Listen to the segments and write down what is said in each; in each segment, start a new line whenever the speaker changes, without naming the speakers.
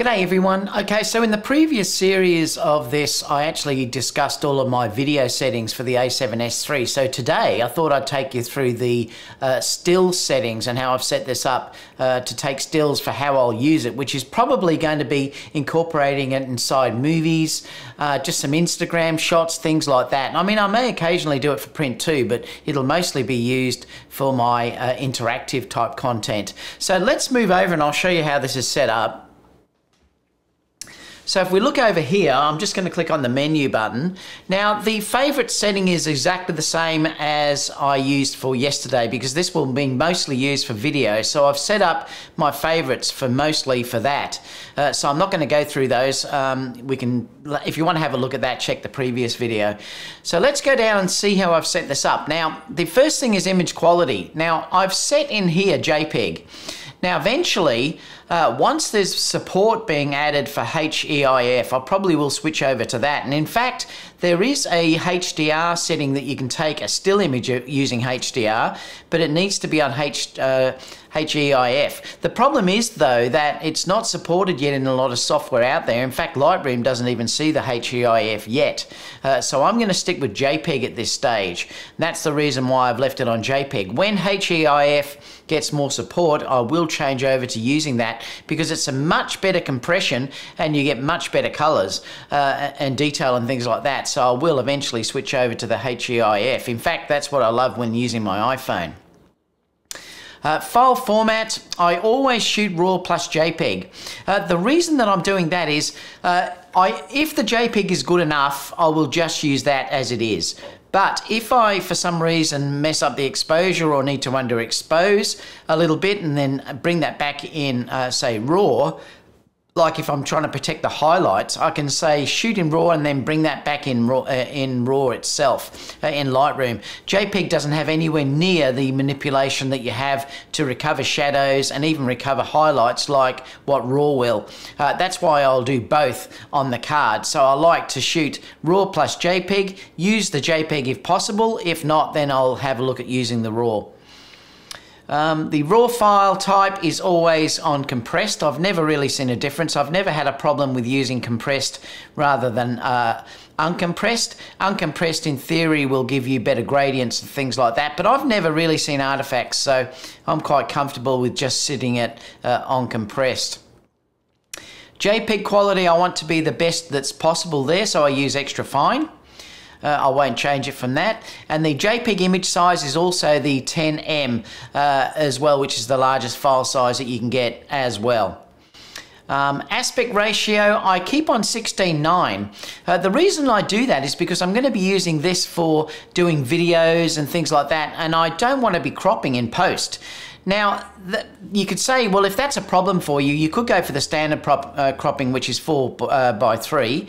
G'day everyone. Okay, so in the previous series of this, I actually discussed all of my video settings for the a7S III. So today, I thought I'd take you through the still settings and how I've set this up to take stills for how I'll use it, which is probably going to be incorporating it inside movies, just some Instagram shots, things like that. I mean, I may occasionally do it for print too, but it'll mostly be used for my interactive type content. So let's move over and I'll show you how this is set up. So if we look over here, I'm just going to click on the menu button. Now the favorite setting is exactly the same as I used for yesterday because this will be mostly used for video. So I've set up my favorites for mostly for that. So I'm not going to go through those. We can, if you want to have a look at that, check the previous video. So let's go down and see how I've set this up. Now the first thing is image quality. Now I've set in here JPEG. Now eventually, once there's support being added for HEIF, I probably will switch over to that. And in fact, there is a HDR setting that you can take a still image using HDR, but it needs to be on HEIF. The problem is though that it's not supported yet in a lot of software out there. In fact, Lightroom doesn't even see the HEIF yet. So I'm going to stick with JPEG at this stage. And that's the reason why I've left it on JPEG. When HEIF gets more support, I will change over to using that because it's a much better compression and you get much better colors and detail and things like that. So I will eventually switch over to the HEIF. In fact, that's what I love when using my iPhone. File format, I always shoot RAW plus JPEG. The reason that I'm doing that is if the JPEG is good enough, I will just use that as it is. But if I, for some reason, mess up the exposure or need to underexpose a little bit and then bring that back in, say, RAW, like if I'm trying to protect the highlights, I can say shoot in RAW and then bring that back in RAW itself, in Lightroom. JPEG doesn't have anywhere near the manipulation that you have to recover shadows and even recover highlights like what RAW will. That's why I'll do both on the card. So I like to shoot RAW plus JPEG, use the JPEG if possible. If not, then I'll have a look at using the RAW. The RAW file type is always on compressed. I've never really seen a difference. I've never had a problem with using compressed rather than uncompressed. Uncompressed in theory will give you better gradients and things like that, but I've never really seen artifacts, so I'm quite comfortable with just sitting it on compressed. JPEG quality, I want to be the best that's possible there, so I use extra fine. I won't change it from that. And the JPEG image size is also the 10M as well, which is the largest file size that you can get as well. Aspect ratio, I keep on 16:9. The reason I do that is because I'm going to be using this for doing videos and things like that, and I don't want to be cropping in post. Now, you could say, well, if that's a problem for you, you could go for the standard cropping, which is 4:3,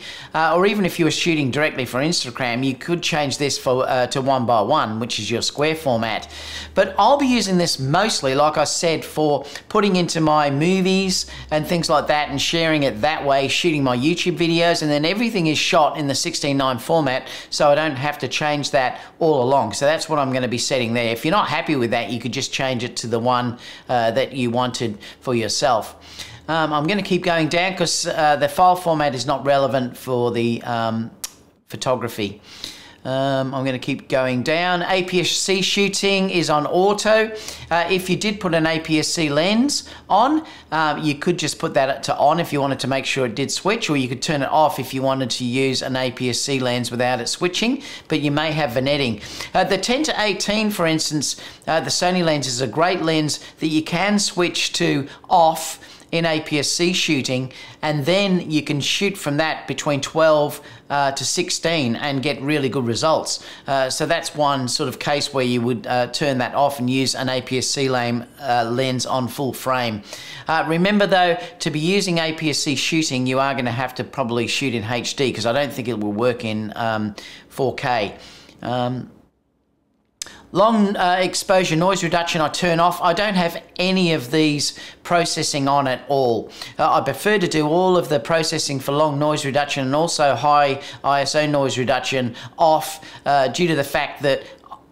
or even if you were shooting directly for Instagram, you could change this to 1:1, which is your square format. But I'll be using this mostly, like I said, for putting into my movies and things like that and sharing it that way, shooting my YouTube videos, and then everything is shot in the 16:9 format, so I don't have to change that all along. So that's what I'm going to be setting there. If you're not happy with that, you could just change it to the one that you wanted for yourself. I'm going to keep going down because the file format is not relevant for the photography. I'm going to keep going down. APS-C shooting is on auto. If you did put an APS-C lens on, you could just put that to on if you wanted to make sure it did switch, or you could turn it off if you wanted to use an APS-C lens without it switching, but you may have vignetting. The 10-18, for instance, the Sony lens is a great lens that you can switch to off in APS-C shooting, and then you can shoot from that between 12 to 16 and get really good results. So that's one sort of case where you would turn that off and use an APS-C lens on full frame. Remember though, to be using APS-C shooting, you are going to have to probably shoot in HD because I don't think it will work in 4K. Long exposure noise reduction I turn off. I don't have any of these processing on at all. I prefer to do all of the processing for long noise reduction and also high ISO noise reduction off due to the fact that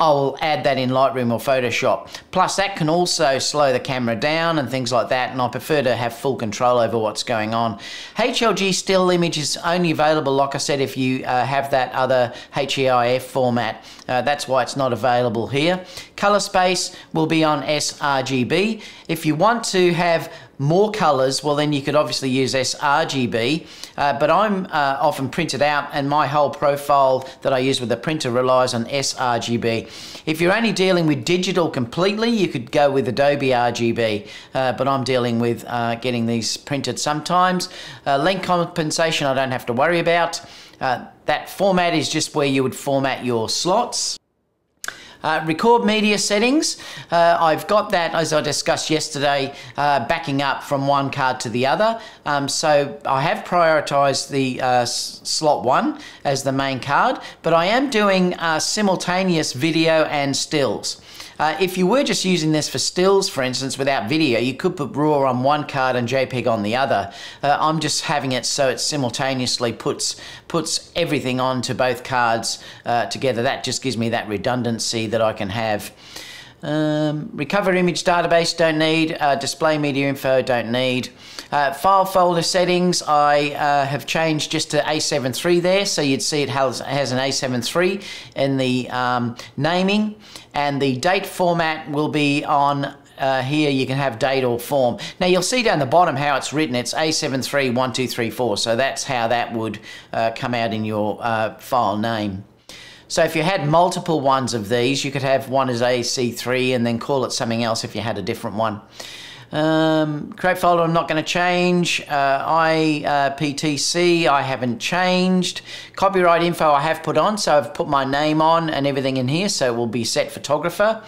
I'll add that in Lightroom or Photoshop. Plus that can also slow the camera down and things like that, and I prefer to have full control over what's going on. HLG still image is only available, like I said, if you have that other HEIF format. That's why it's not available here. Color space will be on sRGB. If you want to have more colors, well then you could obviously use sRGB, but I'm often printed out, and my whole profile that I use with the printer relies on sRGB. If you're only dealing with digital completely, you could go with Adobe RGB, but I'm dealing with getting these printed sometimes. Length compensation I don't have to worry about. That format is just where you would format your slots. Record media settings, I've got that, as I discussed yesterday, backing up from one card to the other. So I have prioritized the slot 1 as the main card, but I am doing simultaneous video and stills. If you were just using this for stills, for instance, without video, you could put RAW on one card and JPEG on the other. I'm just having it so it simultaneously puts everything onto both cards together. That just gives me that redundancy that I can have. Recover image database, don't need. Display media info, don't need. File folder settings, I have changed just to a7siii there, so you'd see it has an a7siii in the naming, and the date format will be on here. You can have date or form. Now you'll see down the bottom how it's written. It's a7siii1234, so that's how that would come out in your file name. So if you had multiple ones of these, you could have one as AC3 and then call it something else if you had a different one. Create folder, I'm not going to change. IPTC, I haven't changed. Copyright info I have put on, so I've put my name on and everything in here, so it will be set photographer.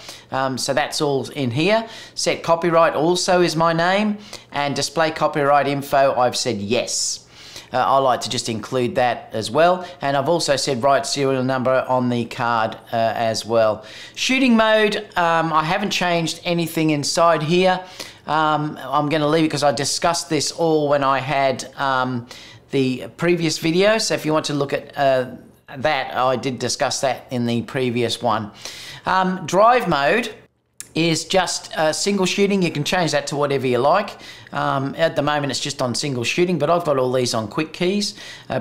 So that's all in here. Set copyright also is my name, and display copyright info, I've said yes. I like to just include that as well, and I've also said write serial number on the card as well. Shooting mode, I haven't changed anything inside here. I'm going to leave it because I discussed this all when I had the previous video, so if you want to look at that, I did discuss that in the previous one. Drive mode is just single shooting. You can change that to whatever you like. At the moment it's just on single shooting, but I've got all these on quick keys.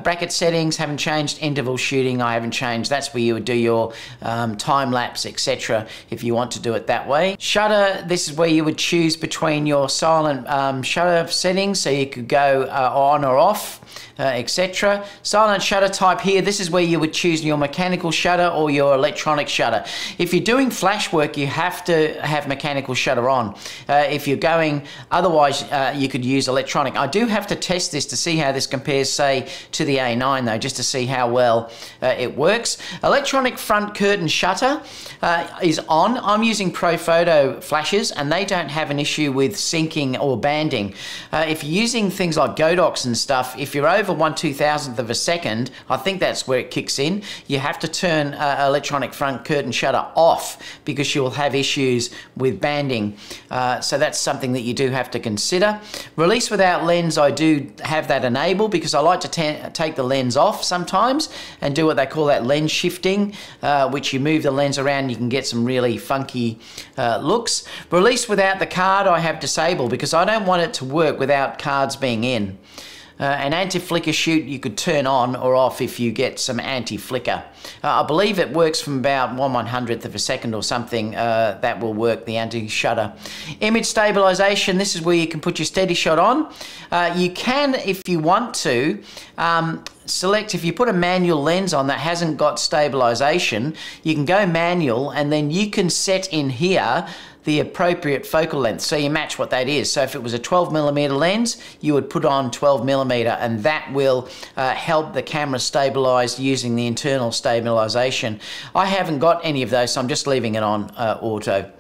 Bracket settings haven't changed. Interval shooting I haven't changed. That's where you would do your time lapse, etc. if you want to do it that way. Shutter, this is where you would choose between your silent shutter settings, so you could go on or off, etc. Silent shutter type here, this is where you would choose your mechanical shutter or your electronic shutter. If you're doing flash work, you have to have mechanical shutter on. If you're going otherwise, you could use electronic. I do have to test this to see how this compares, say, to the A9 though, just to see how well it works. Electronic front curtain shutter is on. I'm using Pro Photo flashes, and they don't have an issue with syncing or banding. If you're using things like Godox and stuff, if you're over 1/2000th of a second, I think that's where it kicks in, you have to turn electronic front curtain shutter off because you'll have issues with banding. So that's something that you do have to consider. Release without lens, I do have that enabled because I like to take the lens off sometimes and do what they call that lens shifting, which you move the lens around, you can get some really funky looks. Release without the card I have disabled because I don't want it to work without cards being in. An anti-flicker shoot you could turn on or off if you get some anti-flicker. I believe it works from about 1/100th of a second or something. That will work, the anti-shutter. Image stabilization, this is where you can put your steady shot on. You can, if you want to, select, if you put a manual lens on that hasn't got stabilization, you can go manual and then you can set in here the appropriate focal length, so you match what that is. So if it was a 12mm lens, you would put on 12mm, and that will help the camera stabilize using the internal stabilization. I haven't got any of those, so I'm just leaving it on auto.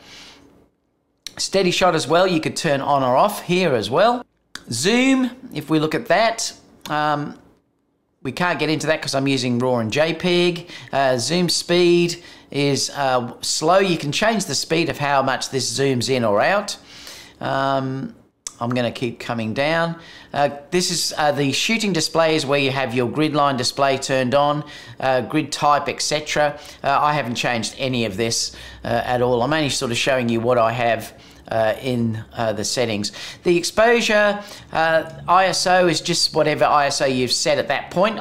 Steady shot as well, you could turn on or off here as well. Zoom, if we look at that, we can't get into that because I'm using RAW and JPEG. Zoom speed is slow. You can change the speed of how much this zooms in or out. I'm going to keep coming down. This is the shooting displays where you have your grid line display turned on, grid type, etc. I haven't changed any of this at all. I'm only sort of showing you what I have in the settings. The exposure ISO is just whatever ISO you've set at that point.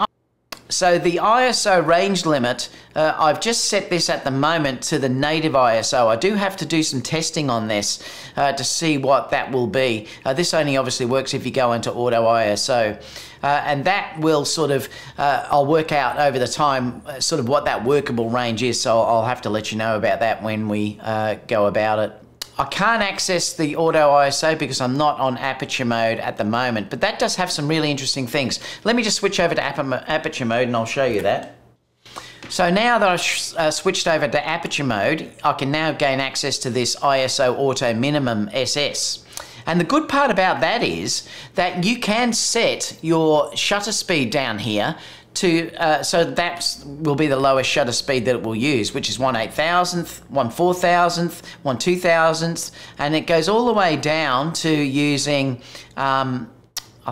So the ISO range limit, I've just set this at the moment to the native ISO. I do have to do some testing on this to see what that will be. This only obviously works if you go into auto ISO. And that will sort of, I'll work out over the time sort of what that workable range is. So I'll have to let you know about that when we go about it. I can't access the auto ISO because I'm not on aperture mode at the moment, but that does have some really interesting things. Let me just switch over to aperture mode and I'll show you that. So now that I've switched over to aperture mode, I can now gain access to this ISO Auto Minimum SS. And the good part about that is that you can set your shutter speed down here to, so that will be the lowest shutter speed that it will use, which is 1/8000th, 1/4000th, 1/2000th, and it goes all the way down to using, I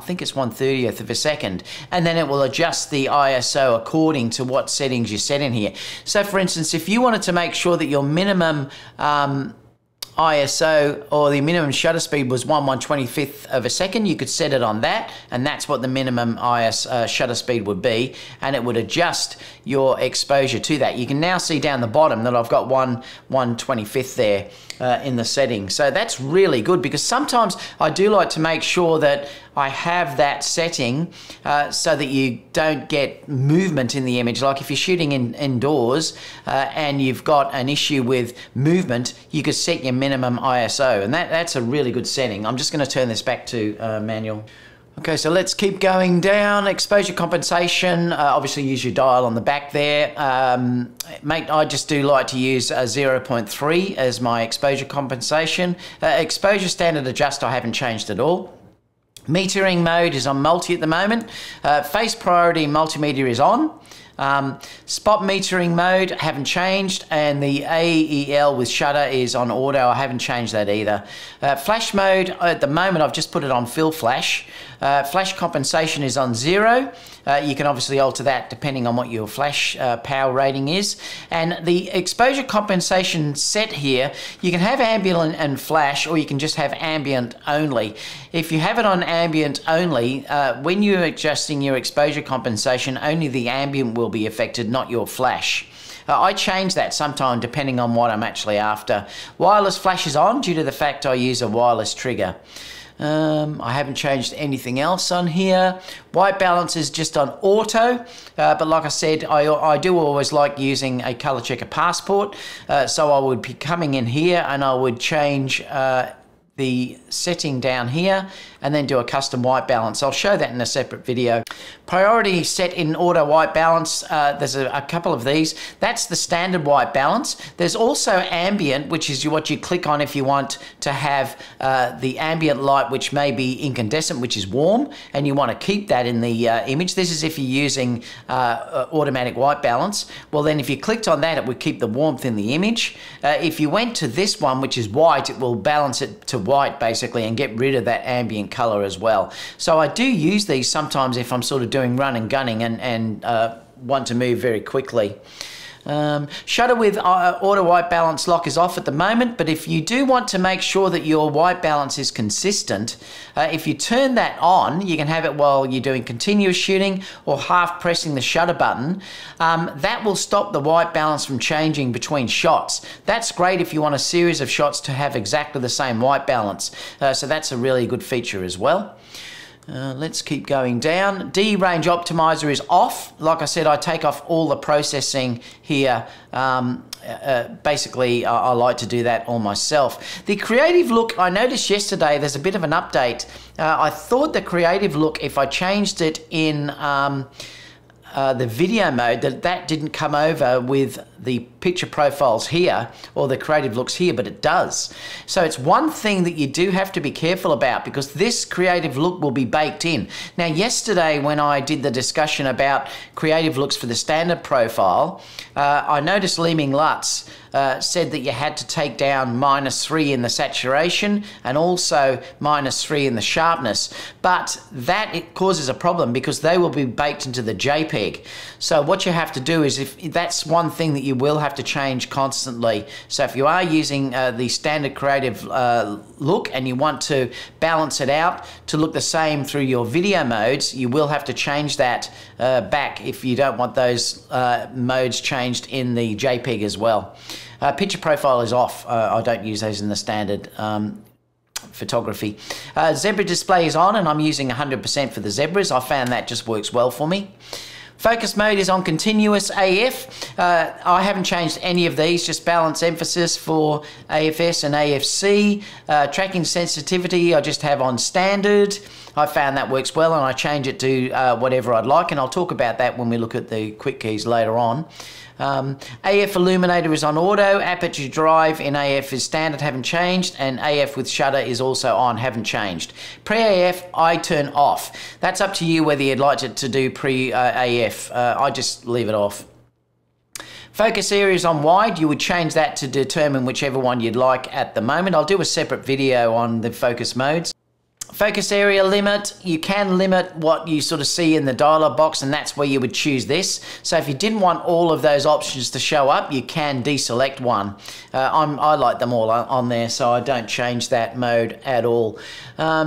think it's 1/30th of a second, and then it will adjust the ISO according to what settings you set in here. So for instance, if you wanted to make sure that your minimum ISO or the minimum shutter speed was 1/125th of a second, you could set it on that, and that's what the minimum shutter speed would be, and it would adjust your exposure to that. You can now see down the bottom that I've got 1/125th there in the settings. So that's really good, because sometimes I do like to make sure that I have that setting so that you don't get movement in the image. Like if you're shooting indoors and you've got an issue with movement, you could set your minimum ISO, and that's a really good setting. I'm just going to turn this back to manual. Okay, so let's keep going down. Exposure compensation, obviously use your dial on the back there. I just do like to use 0.3 as my exposure compensation. Exposure standard adjust I haven't changed at all. Metering mode is on multi at the moment. Face priority multimeter is on. Spot metering mode, haven't changed, and the AEL with shutter is on auto. I haven't changed that either. Flash mode, at the moment I've just put it on fill flash. Flash compensation is on 0. You can obviously alter that depending on what your flash power rating is. And the exposure compensation set here, you can have ambient and flash, or you can just have ambient only. If you have it on ambient only, when you're adjusting your exposure compensation, only the ambient will be affected, not your flash. I change that sometime depending on what I'm actually after. Wireless flash is on due to the fact I use a wireless trigger. I haven't changed anything else on here. White balance is just on auto, but like I said, I do always like using a color checker passport. So I would be coming in here and I would change the setting down here and then do a custom white balance. I'll show that in a separate video. Priority set in auto white balance, there's a couple of these. That's the standard white balance. There's also ambient, which is what you click on if you want to have the ambient light, which may be incandescent, which is warm, and you want to keep that in the image. This is if you're using automatic white balance. Well, then if you clicked on that, it would keep the warmth in the image. If you went to this one, which is white, it will balance it to white basically and get rid of that ambient color as well. So I do use these sometimes if I'm sort of doing run and gunning and want to move very quickly. Shutter with auto white balance lock is off at the moment, but if you do want to make sure that your white balance is consistent, if you turn that on, you can have it while you're doing continuous shooting or half pressing the shutter button. That will stop the white balance from changing between shots. That's great if you want a series of shots to have exactly the same white balance. So that's a really good feature as well. Let's keep going down. D range optimizer is off. Like I said, I take off all the processing here. Basically, I like to do that all myself. The creative look, I noticed yesterday there's a bit of an update. I thought the creative look, if I changed it in the video mode, that didn't come over with the picture profiles here or the creative looks here, but it does. So it's one thing that you do have to be careful about, because this creative look will be baked in. Now, yesterday when I did the discussion about creative looks for the standard profile, I noticed Leeming Lutz said that you had to take down -3 in the saturation and also -3 in the sharpness, but that it causes a problem because they will be baked into the JPEG. So what you have to do is, if that's one thing that you will have to change constantly. So if you are using the standard creative look and you want to balance it out to look the same through your video modes, you will have to change that back if you don't want those modes changed in the JPEG as well. Picture profile is off. I don't use those in the standard photography. Zebra display is on, and I'm using 100% for the zebras. I found that just works well for me. Focus mode is on continuous AF. I haven't changed any of these, just balance emphasis for AFS and AFC. Tracking sensitivity I just have on standard. I found that works well, and I change it to whatever I'd like, and I'll talk about that when we look at the quick keys later on. AF illuminator is on auto, aperture drive in AF is standard, haven't changed, and AF with shutter is also on, haven't changed. Pre-AF I turn off. That's up to you whether you'd like it to do pre-AF. I just leave it off. Focus area is on wide. You would change that to determine whichever one you'd like at the moment. I'll do a separate video on the focus modes. Focus area limit, you can limit what you sort of see in the dialog box, and that's where you would choose this. So if you didn't want all of those options to show up, you can deselect one. I like them all on there, so I don't change that mode at all.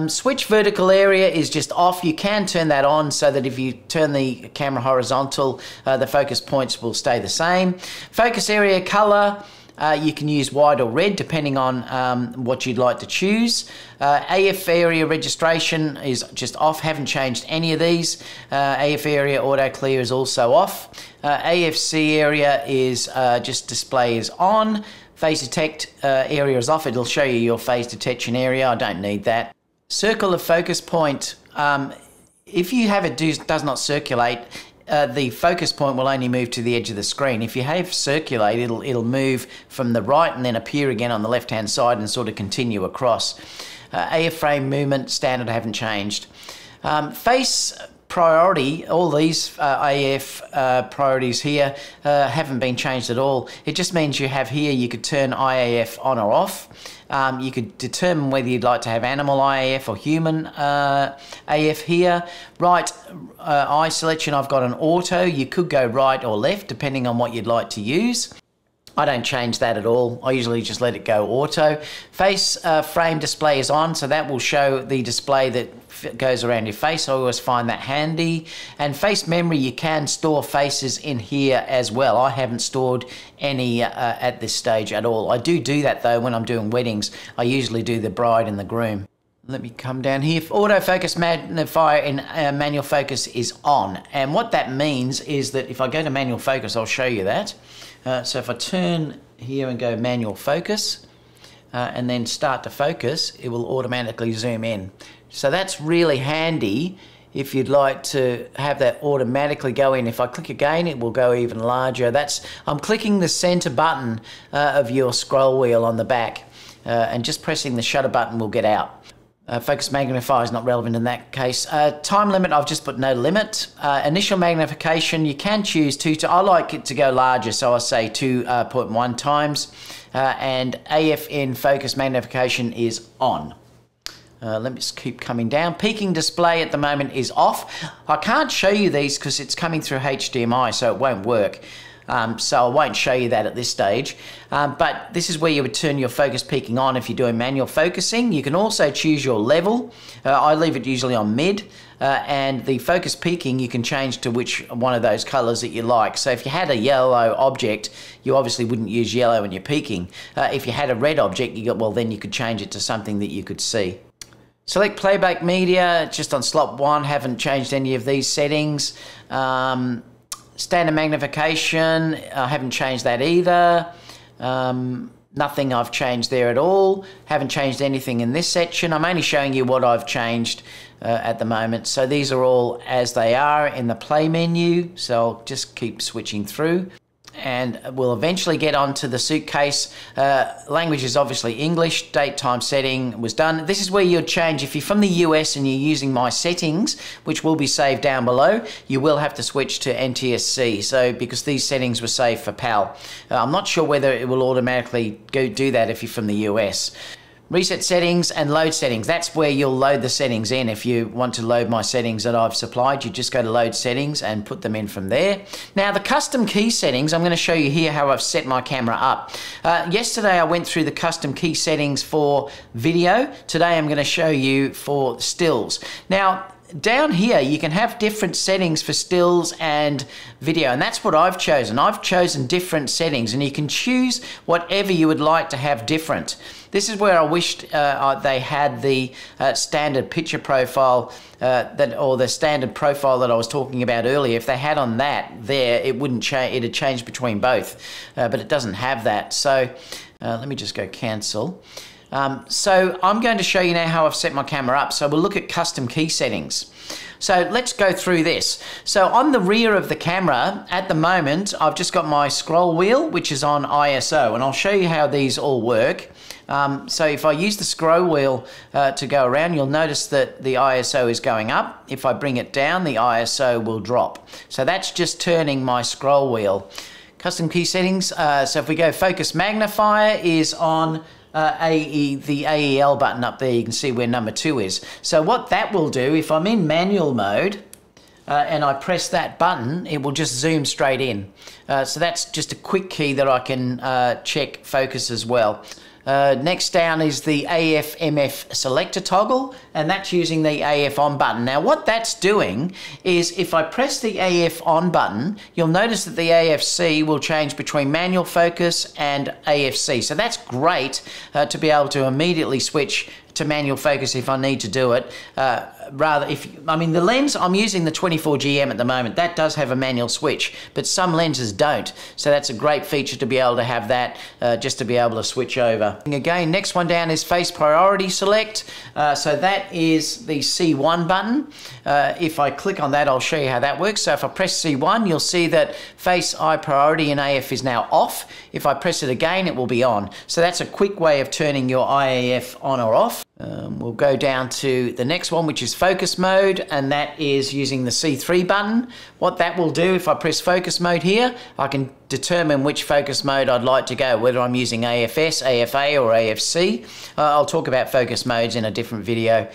Switch vertical area is just off. You can turn that on so that if you turn the camera horizontal, the focus points will stay the same. Focus area color, you can use white or red depending on what you'd like to choose. AF area registration is just off, haven't changed any of these. AF area auto clear is also off. AFC area is just display is on. Phase detect area is off. It'll show you your phase detection area. I don't need that. Circle of focus point. If you have it does not circulate, the focus point will only move to the edge of the screen. If you have circulate, it'll move from the right and then appear again on the left hand side and sort of continue across. AF frame movement standard haven't changed. Face priority, all these AF priorities here haven't been changed at all. It just means you have here, you could turn IAF on or off. You could determine whether you'd like to have animal IAF or human AF here. Right eye selection, I've got an auto. You could go right or left depending on what you'd like to use. I don't change that at all. I usually just let it go auto. Face frame display is on, so that will show the display that goes around your face. I always find that handy. And face memory, you can store faces in here as well. I haven't stored any at this stage at all. I do that though when I'm doing weddings. I usually do the bride and the groom. Let me come down here. Autofocus magnifier in manual focus is on. And what that means is that if I go to manual focus, I'll show you that. So if I turn here and go manual focus and then start to focus, it will automatically zoom in. So that's really handy if you'd like to have that automatically go in. If I click again, it will go even larger. I'm clicking the center button of your scroll wheel on the back and just pressing the shutter button will get out. Focus magnifier is not relevant in that case. Time limit, I've just put no limit. Initial magnification, you can choose I like it to go larger, so I say 2.1 times. And AF in focus magnification is on. Let me just keep coming down. Peaking display at the moment is off. I can't show you these because it's coming through HDMI, so it won't work. So I won't show you that at this stage, but this is where you would turn your focus peaking on if you're doing manual focusing. You can also choose your level. I leave it usually on mid, and the focus peaking you can change to which one of those colors that you like. So if you had a yellow object, you obviously wouldn't use yellow when you're peaking. If you had a red object, then you could change it to something that you could see. Select playback media, just on slot 1, haven't changed any of these settings. Standard magnification, I haven't changed that either. Nothing I've changed there at all. Haven't changed anything in this section. I'm only showing you what I've changed at the moment. So these are all as they are in the play menu. So I'll just keep switching through. and we'll eventually get onto the suitcase. Language is obviously English. Date, time, setting was done. This is where you'd change. If you're from the US and you're using my settings, which will be saved down below, you will have to switch to ntsc. So because these settings were saved for PAL. I'm not sure whether it will automatically go do that if you're from the US. Reset settings and load settings. That's where you'll load the settings in. If you want to load my settings that I've supplied, you just go to load settings and put them in from there. Now the custom key settings, I'm going to show you here how I've set my camera up. Yesterday I went through the custom key settings for video. Today I'm going to show you for stills. Now down here you can have different settings for stills and video, and that's what I've chosen. I've chosen different settings, and you can choose whatever you would like to have different. This is where I wished they had the standard picture profile or the standard profile that I was talking about earlier. If they had on that there, it wouldn't change. It'd change between both, but it doesn't have that. So let me just go cancel. So I'm going to show you now how I've set my camera up. So we'll look at custom key settings. So let's go through this. So on the rear of the camera, at the moment, I've just got my scroll wheel, which is on ISO, and I'll show you how these all work. So if I use the scroll wheel to go around, you'll notice that the ISO is going up. If I bring it down, the ISO will drop. So that's just turning my scroll wheel. Custom key settings, so if we go focus magnifier is on the AEL button up there. You can see where number 2 is. So what that will do, if I'm in manual mode and I press that button, it will just zoom straight in. So that's just a quick key that I can check focus as well. Next down is the AF/MF selector toggle, and that's using the AF on button. Now what that's doing is if I press the AF on button, you'll notice that the AFC will change between manual focus and AFC. So that's great to be able to immediately switch to manual focus if I need to do it. The lens, I'm using the 24GM at the moment. That does have a manual switch, but some lenses don't. So that's a great feature to be able to have that, just to be able to switch over. And again, next one down is face priority select. So that is the C1 button. If I click on that, I'll show you how that works. So if I press C1, you'll see that face eye priority in AF is now off. If I press it again, it will be on. So that's a quick way of turning your IAF on or off. We'll go down to the next one, which is focus mode, and that is using the C3 button. What that will do, if I press focus mode here, I can determine which focus mode I'd like to go, whether I'm using AFS, AFA or AFC. I'll talk about focus modes in a different video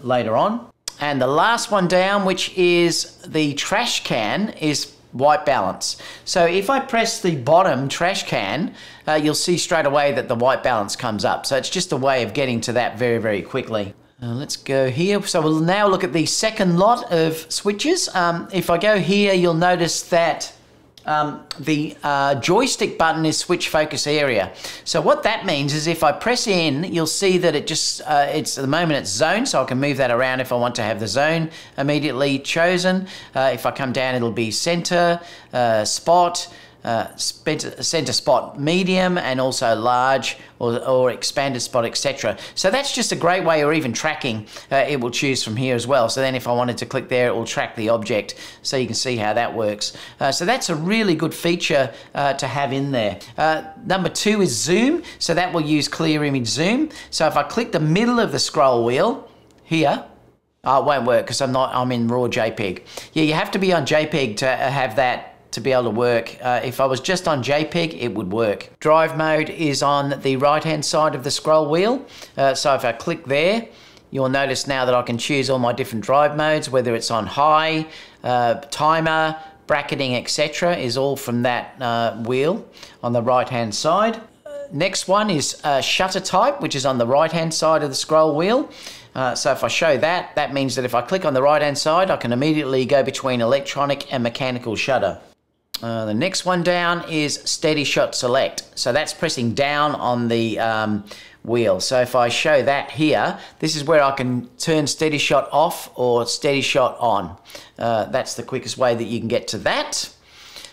later on. And the last one down, which is the trash can, is white balance. So if I press the bottom trash can, you'll see straight away that the white balance comes up. So it's just a way of getting to that very, very quickly. Let's go here. So we'll now look at the second lot of switches. If I go here, you'll notice that the joystick button is switch focus area. So what that means is if I press in, you'll see that it just, at the moment it's zone, so I can move that around if I want to have the zone immediately chosen. If I come down, it'll be center, spot, center spot medium, and also large or expanded spot, etc. So that's just a great way, or even tracking, it will choose from here as well. So then if I wanted to click there, it will track the object, so you can see how that works. So that's a really good feature to have in there. Number 2 is zoom, so that will use clear image zoom. So if I click the middle of the scroll wheel here, it won't work because I'm in raw JPEG. Yeah, you have to be on JPEG to have that to be able to work. If I was just on JPEG, it would work. Drive mode is on the right-hand side of the scroll wheel. So if I click there, you'll notice now that I can choose all my different drive modes, whether it's on high, timer, bracketing, etc. is all from that wheel on the right-hand side. Next one is shutter type, which is on the right-hand side of the scroll wheel. So if I show that, that means that if I click on the right-hand side, I can immediately go between electronic and mechanical shutter. The next one down is steady shot select. So that's pressing down on the wheel. So if I show that here, this is where I can turn steady shot off or steady shot on. That's the quickest way that you can get to that.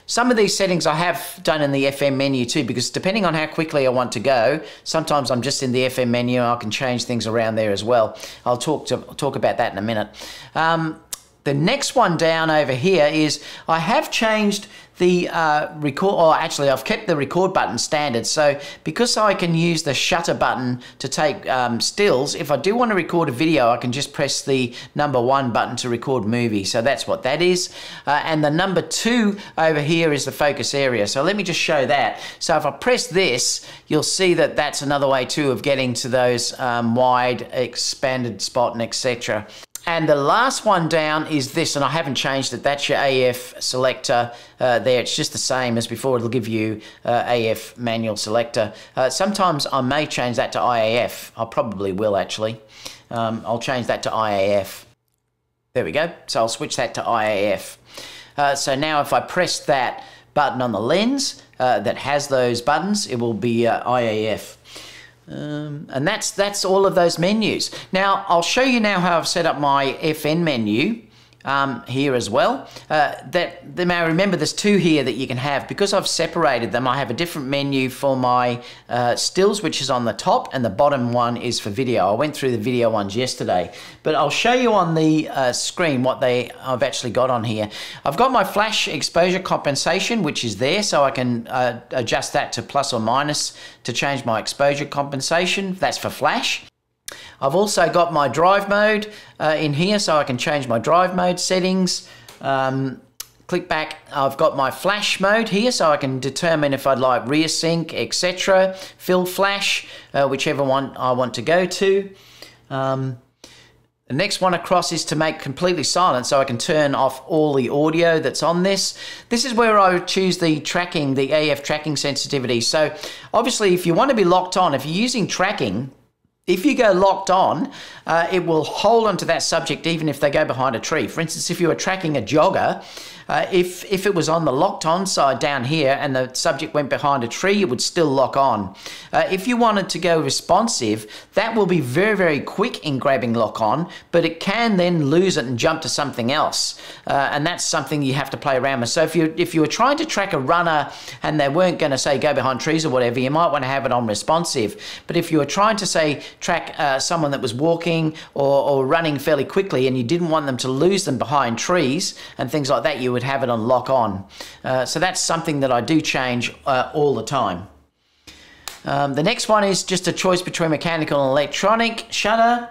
Some of these settings I have done in the FM menu too, because depending on how quickly I want to go, sometimes I'm just in the FM menu and I can change things around there as well. I'll talk about that in a minute. The next one down over here is I have changed the record, or actually I've kept the record button standard. So because I can use the shutter button to take stills, if I do want to record a video, I can just press the number 1 button to record movie. So that's what that is. And the number 2 over here is the focus area. So let me just show that. So if I press this, you'll see that that's another way too of getting to those wide expanded spot and etc. And the last one down is this, and I haven't changed it. That's your AF selector there. It's just the same as before. It'll give you AF manual selector. Sometimes I may change that to IAF. I probably will actually. I'll change that to IAF. There we go. So I'll switch that to IAF. So now if I press that button on the lens that has those buttons, it will be IAF. And that's all of those menus. Now I'll show you now how I've set up my FN menu here as well. Now remember there's 2 here that you can have. Because I've separated them, I have a different menu for my stills, which is on the top, and the bottom one is for video. I went through the video ones yesterday, but I'll show you on the screen what I've actually got on here. I've got my flash exposure compensation, which is there, so I can adjust that to plus or minus to change my exposure compensation. That's for flash. I've also got my drive mode in here, so I can change my drive mode settings. Click back, I've got my flash mode here, so I can determine if I'd like rear sync, etc. Fill flash, whichever one I want to go to. The next one across is to make completely silent, so I can turn off all the audio that's on this. This is where I would choose the tracking, the AF tracking sensitivity. So obviously if you want to be locked on, if you're using tracking, if you go locked on, it will hold onto that subject even if they go behind a tree. For instance, if you were tracking a jogger, if it was on the locked on side down here and the subject went behind a tree, it would still lock on. If you wanted to go responsive, that will be very, very quick in grabbing lock on, but it can then lose it and jump to something else. And that's something you have to play around with. So if you were trying to track a runner and they weren't going to say go behind trees or whatever, you might want to have it on responsive. But if you were trying to say track someone that was walking or running fairly quickly and you didn't want them to lose them behind trees and things like that, you would have it on lock on. So that's something that I do change all the time. The next one is just a choice between mechanical and electronic shutter.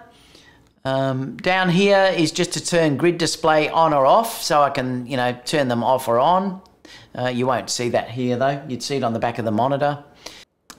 Down here is just to turn grid display on or off, so I can, turn them off or on. You won't see that here though. You'd see it on the back of the monitor.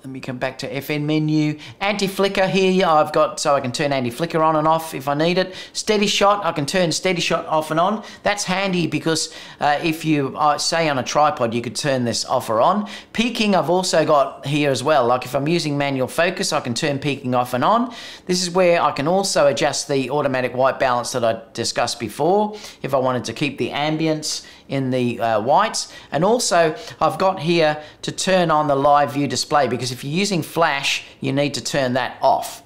Let me come back to FN menu. Anti-flicker here I've got, so I can turn anti-flicker on and off if I need it. Steady shot, I can turn steady shot off and on. That's handy because if you say on a tripod, you could turn this off or on. Peaking I've also got here as well. Like if I'm using manual focus, I can turn peaking off and on. This is where I can also adjust the automatic white balance that I discussed before if I wanted to keep the ambience in the whites. And also I've got here to turn on the live view display, because if you're using flash you need to turn that off.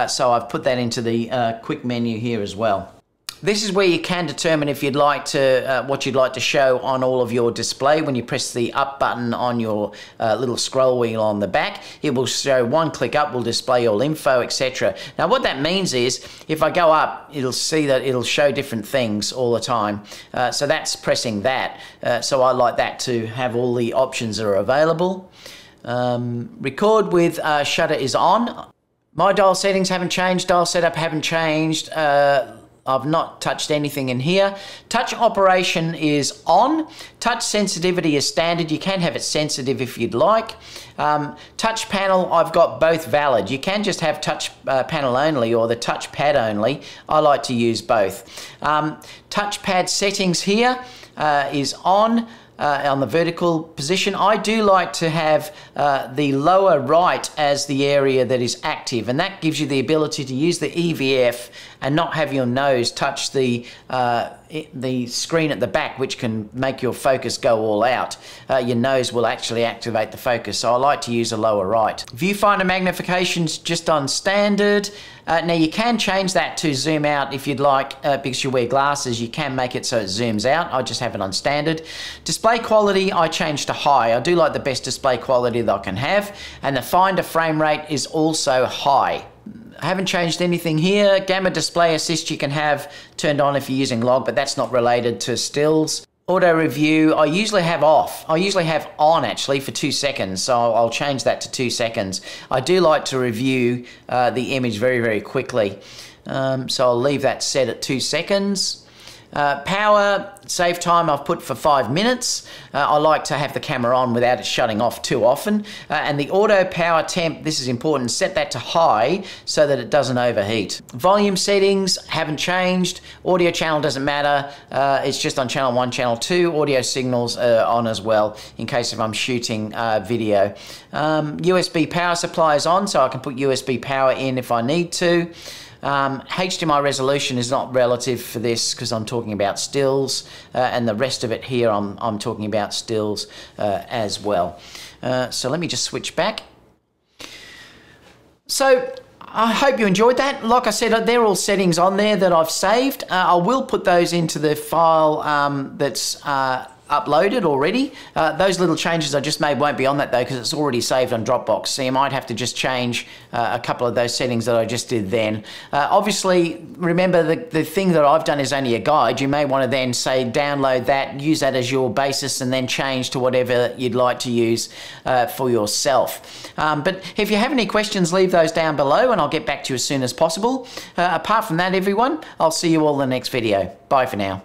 So I've put that into the quick menu here as well. This is where you can determine if you'd like to, what you'd like to show on all of your display. When you press the up button on your little scroll wheel on the back, it will show one click up, will display all info, etc. Now what that means is, if I go up, it'll see that it'll show different things all the time. So that's pressing that. So I like that to have all the options that are available. Record with shutter is on. My dial settings haven't changed, dial setup haven't changed. I've not touched anything in here. Touch operation is on. Touch sensitivity is standard. You can have it sensitive if you'd like. Touch panel, I've got both valid. You can just have touch panel only or the touch pad only. I like to use both. Touchpad settings here is on the vertical position. I do like to have the lower right as the area that is active, and that gives you the ability to use the EVF and not have your nose touch the screen at the back, which can make your focus go all out. Your nose will actually activate the focus, so I like to use a lower right. Viewfinder magnification's just on standard. Now you can change that to zoom out if you'd like, because you wear glasses, you can make it so it zooms out. I just have it on standard. Display quality I changed to high. I do like the best display quality that I can have, and the finder frame rate is also high. I haven't changed anything here. Gamma display assist you can have turned on if you're using log, but that's not related to stills. Auto review, I usually have off. I usually have on actually for 2 seconds, so I'll change that to 2 seconds. I do like to review the image very, very quickly. So I'll leave that set at 2 seconds. Power, save time I've put for 5 minutes. I like to have the camera on without it shutting off too often. And the auto power temp, this is important, set that to high so that it doesn't overheat. Volume settings haven't changed. Audio channel doesn't matter. It's just on channel 1, channel 2. Audio signals are on as well in case if I'm shooting video. USB power supply is on, so I can put USB power in if I need to. HDMI resolution is not relative for this because I'm talking about stills, and the rest of it here I'm talking about stills as well. So let me just switch back. So I hope you enjoyed that. Like I said, they're all settings on there that I've saved. I will put those into the file that's uploaded already. Those little changes I just made won't be on that though because it's already saved on Dropbox, so you might have to just change a couple of those settings that I just did then. Obviously, remember the thing that I've done is only a guide. You may want to then say download that, use that as your basis, and then change to whatever you'd like to use for yourself. But if you have any questions, leave those down below and I'll get back to you as soon as possible. Apart from that, everyone, I'll see you all in the next video. Bye for now.